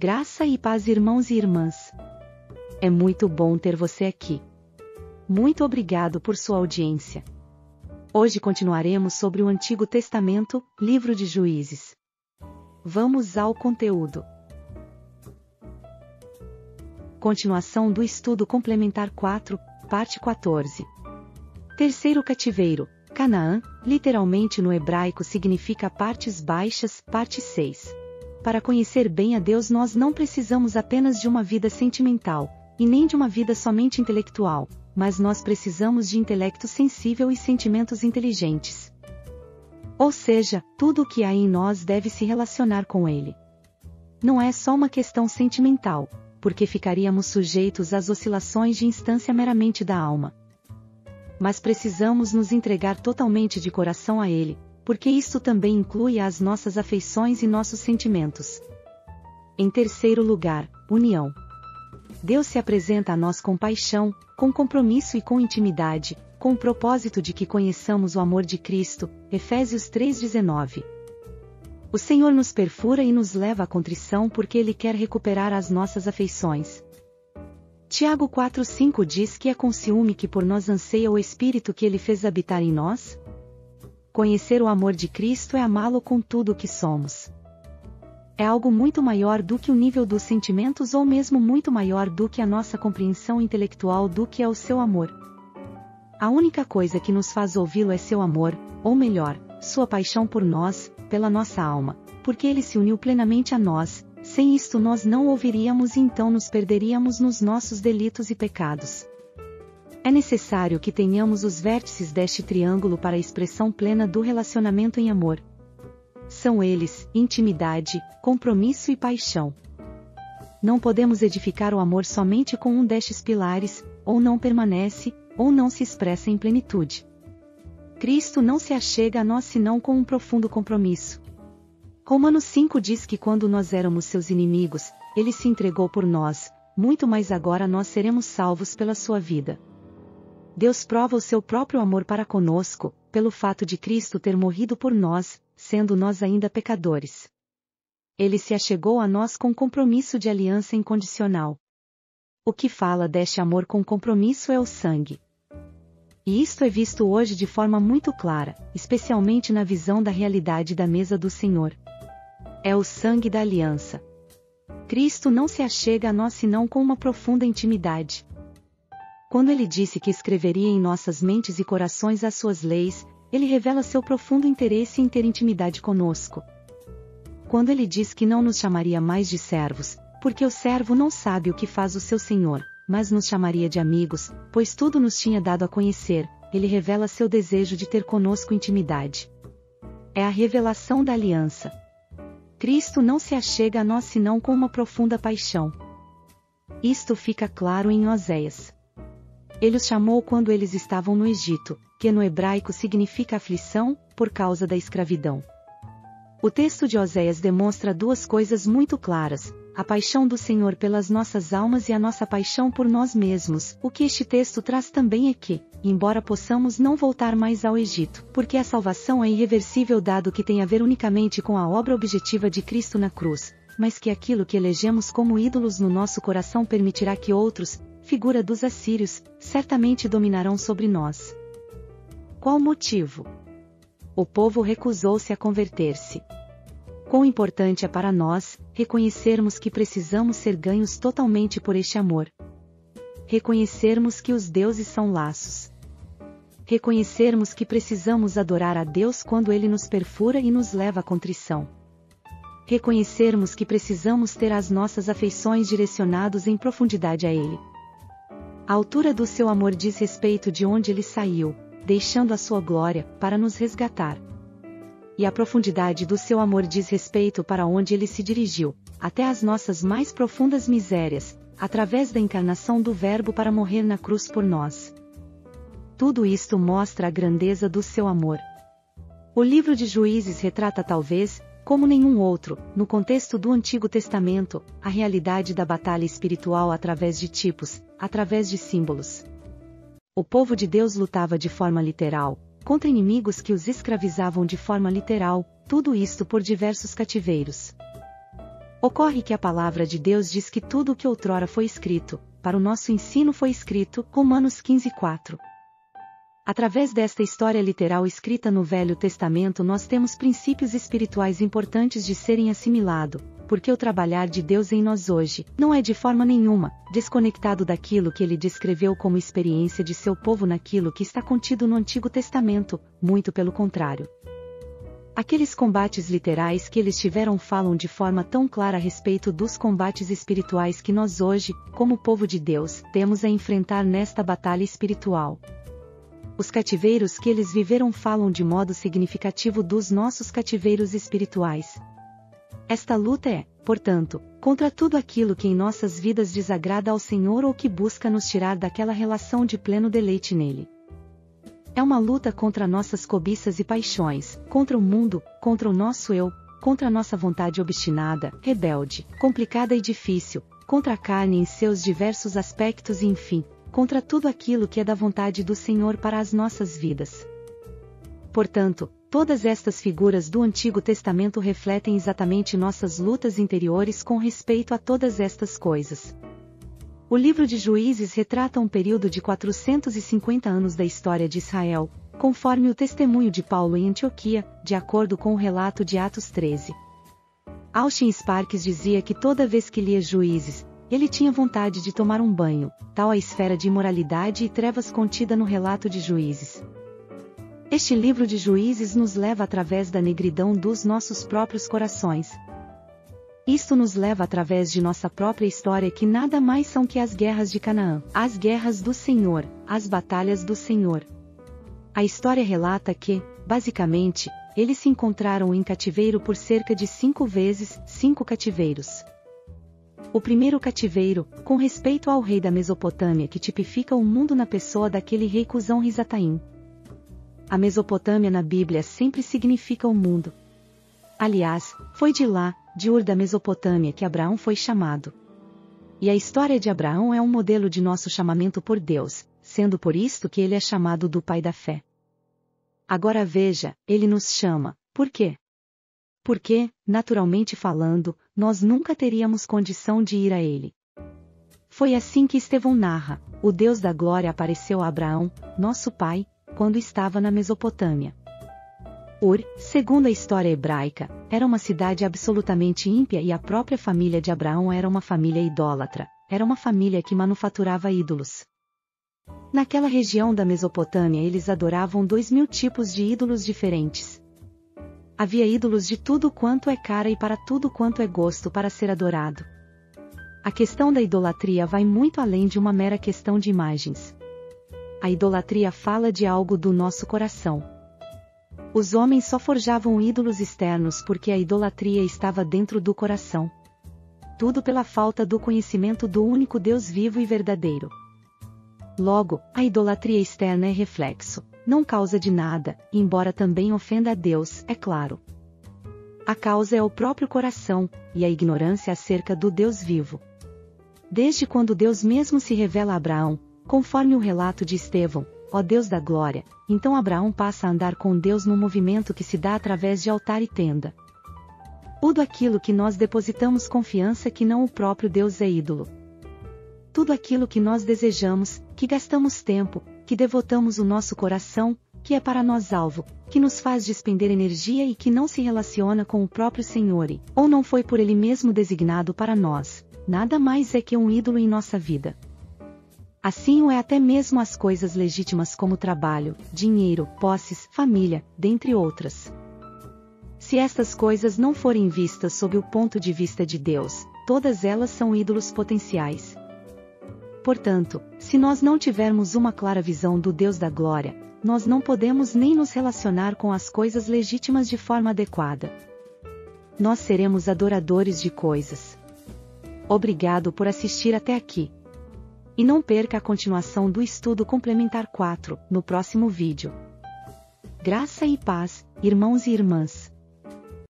Graça e paz, irmãos e irmãs. É muito bom ter você aqui. Muito obrigado por sua audiência. Hoje continuaremos sobre o Antigo Testamento, livro de Juízes. Vamos ao conteúdo. Continuação do estudo complementar 4, parte 14. Terceiro cativeiro. Canaã, literalmente no hebraico significa partes baixas, parte 6. Para conhecer bem a Deus nós não precisamos apenas de uma vida sentimental, e nem de uma vida somente intelectual, mas nós precisamos de intelecto sensível e sentimentos inteligentes. Ou seja, tudo o que há em nós deve se relacionar com Ele. Não é só uma questão sentimental, porque ficaríamos sujeitos às oscilações de instância meramente da alma. Mas precisamos nos entregar totalmente de coração a Ele, porque isto também inclui as nossas afeições e nossos sentimentos. Em terceiro lugar, união. Deus se apresenta a nós com paixão, com compromisso e com intimidade, com o propósito de que conheçamos o amor de Cristo, Efésios 3,19. O Senhor nos perfura e nos leva à contrição porque Ele quer recuperar as nossas afeições. Tiago 4,5 diz que é com ciúme que por nós anseia o Espírito que Ele fez habitar em nós. Conhecer o amor de Cristo é amá-lo com tudo o que somos. É algo muito maior do que o nível dos sentimentos ou mesmo muito maior do que a nossa compreensão intelectual do que é o seu amor. A única coisa que nos faz ouvi-lo é seu amor, ou melhor, sua paixão por nós, pela nossa alma, porque Ele se uniu plenamente a nós. Sem isto nós não ouviríamos e então nos perderíamos nos nossos delitos e pecados. É necessário que tenhamos os vértices deste triângulo para a expressão plena do relacionamento em amor. São eles, intimidade, compromisso e paixão. Não podemos edificar o amor somente com um destes pilares, ou não permanece, ou não se expressa em plenitude. Cristo não se achega a nós senão com um profundo compromisso. Romanos 5 diz que quando nós éramos seus inimigos, Ele se entregou por nós, muito mais agora nós seremos salvos pela sua vida. Deus prova o seu próprio amor para conosco, pelo fato de Cristo ter morrido por nós, sendo nós ainda pecadores. Ele se achegou a nós com compromisso de aliança incondicional. O que fala deste amor com compromisso é o sangue. E isto é visto hoje de forma muito clara, especialmente na visão da realidade da mesa do Senhor. É o sangue da aliança. Cristo não se achega a nós senão com uma profunda intimidade. Quando Ele disse que escreveria em nossas mentes e corações as suas leis, Ele revela seu profundo interesse em ter intimidade conosco. Quando Ele diz que não nos chamaria mais de servos, porque o servo não sabe o que faz o seu senhor, mas nos chamaria de amigos, pois tudo nos tinha dado a conhecer, Ele revela seu desejo de ter conosco intimidade. É a revelação da aliança. Cristo não se achega a nós senão com uma profunda paixão. Isto fica claro em Oséias. Ele os chamou quando eles estavam no Egito, que no hebraico significa aflição, por causa da escravidão. O texto de Oséias demonstra duas coisas muito claras: a paixão do Senhor pelas nossas almas e a nossa paixão por nós mesmos. O que este texto traz também é que, embora possamos não voltar mais ao Egito, porque a salvação é irreversível dado que tem a ver unicamente com a obra objetiva de Cristo na cruz, mas que aquilo que elegemos como ídolos no nosso coração permitirá que outros, figura dos assírios, certamente dominarão sobre nós. Qual o motivo? O povo recusou-se a converter-se. Quão importante é para nós reconhecermos que precisamos ser ganhos totalmente por este amor. Reconhecermos que os deuses são laços. Reconhecermos que precisamos adorar a Deus quando Ele nos perfura e nos leva à contrição. Reconhecermos que precisamos ter as nossas afeições direcionadas em profundidade a Ele. A altura do seu amor diz respeito de onde Ele saiu, deixando a sua glória, para nos resgatar. E a profundidade do seu amor diz respeito para onde Ele se dirigiu, até as nossas mais profundas misérias, através da encarnação do Verbo para morrer na cruz por nós. Tudo isto mostra a grandeza do seu amor. O livro de Juízes retrata talvez, como nenhum outro, no contexto do Antigo Testamento, a realidade da batalha espiritual através de tipos, através de símbolos. O povo de Deus lutava de forma literal, contra inimigos que os escravizavam de forma literal, tudo isto por diversos cativeiros. Ocorre que a palavra de Deus diz que tudo o que outrora foi escrito, para o nosso ensino foi escrito, Romanos 15:4. Através desta história literal escrita no Velho Testamento nós temos princípios espirituais importantes de serem assimilados, porque o trabalhar de Deus em nós hoje, não é de forma nenhuma, desconectado daquilo que ele descreveu como experiência de seu povo naquilo que está contido no Antigo Testamento, muito pelo contrário. Aqueles combates literais que eles tiveram falam de forma tão clara a respeito dos combates espirituais que nós hoje, como povo de Deus, temos a enfrentar nesta batalha espiritual. Os cativeiros que eles viveram falam de modo significativo dos nossos cativeiros espirituais. Esta luta é, portanto, contra tudo aquilo que em nossas vidas desagrada ao Senhor ou que busca nos tirar daquela relação de pleno deleite nele. É uma luta contra nossas cobiças e paixões, contra o mundo, contra o nosso eu, contra a nossa vontade obstinada, rebelde, complicada e difícil, contra a carne em seus diversos aspectos e enfim, contra tudo aquilo que é da vontade do Senhor para as nossas vidas. Portanto, todas estas figuras do Antigo Testamento refletem exatamente nossas lutas interiores com respeito a todas estas coisas. O livro de Juízes retrata um período de 450 anos da história de Israel, conforme o testemunho de Paulo em Antioquia, de acordo com o relato de Atos 13. Austin Sparks dizia que toda vez que lia Juízes, ele tinha vontade de tomar um banho, tal a esfera de imoralidade e trevas contida no relato de Juízes. Este livro de Juízes nos leva através da negridão dos nossos próprios corações. Isto nos leva através de nossa própria história que nada mais são que as guerras de Canaã, as guerras do Senhor, as batalhas do Senhor. A história relata que, basicamente, eles se encontraram em cativeiro por cerca de 5 vezes, 5 cativeiros. O primeiro cativeiro, com respeito ao rei da Mesopotâmia que tipifica o mundo na pessoa daquele rei Cusão-Risataim. A Mesopotâmia na Bíblia sempre significa o mundo. Aliás, foi de lá, de Ur da Mesopotâmia que Abraão foi chamado. E a história de Abraão é um modelo de nosso chamamento por Deus, sendo por isto que ele é chamado do pai da fé. Agora veja, ele nos chama, por quê? Porque, naturalmente falando, nós nunca teríamos condição de ir a ele. Foi assim que Estevão narra, o Deus da glória apareceu a Abraão, nosso pai, quando estava na Mesopotâmia. Ur, segundo a história hebraica, era uma cidade absolutamente ímpia e a própria família de Abraão era uma família idólatra, era uma família que manufaturava ídolos. Naquela região da Mesopotâmia eles adoravam 2000 tipos de ídolos diferentes. Havia ídolos de tudo quanto é cara e para tudo quanto é gosto para ser adorado. A questão da idolatria vai muito além de uma mera questão de imagens. A idolatria fala de algo do nosso coração. Os homens só forjavam ídolos externos porque a idolatria estava dentro do coração. Tudo pela falta do conhecimento do único Deus vivo e verdadeiro. Logo, a idolatria externa é reflexo, não causa de nada, embora também ofenda a Deus, é claro. A causa é o próprio coração, e a ignorância acerca do Deus vivo. Desde quando Deus mesmo se revela a Abraão, conforme o relato de Estevão, ó Deus da glória, então Abraão passa a andar com Deus no movimento que se dá através de altar e tenda. Tudo aquilo que nós depositamos confiança que não o próprio Deus é ídolo. Tudo aquilo que nós desejamos, que gastamos tempo, que devotamos o nosso coração, que é para nós alvo, que nos faz despender energia e que não se relaciona com o próprio Senhor e, ou não foi por Ele mesmo designado para nós, nada mais é que um ídolo em nossa vida. Assim o é até mesmo as coisas legítimas como trabalho, dinheiro, posses, família, dentre outras. Se estas coisas não forem vistas sob o ponto de vista de Deus, todas elas são ídolos potenciais. Portanto, se nós não tivermos uma clara visão do Deus da glória, nós não podemos nem nos relacionar com as coisas legítimas de forma adequada. Nós seremos adoradores de coisas. Obrigado por assistir até aqui. E não perca a continuação do estudo complementar 4, no próximo vídeo. Graça e paz, irmãos e irmãs.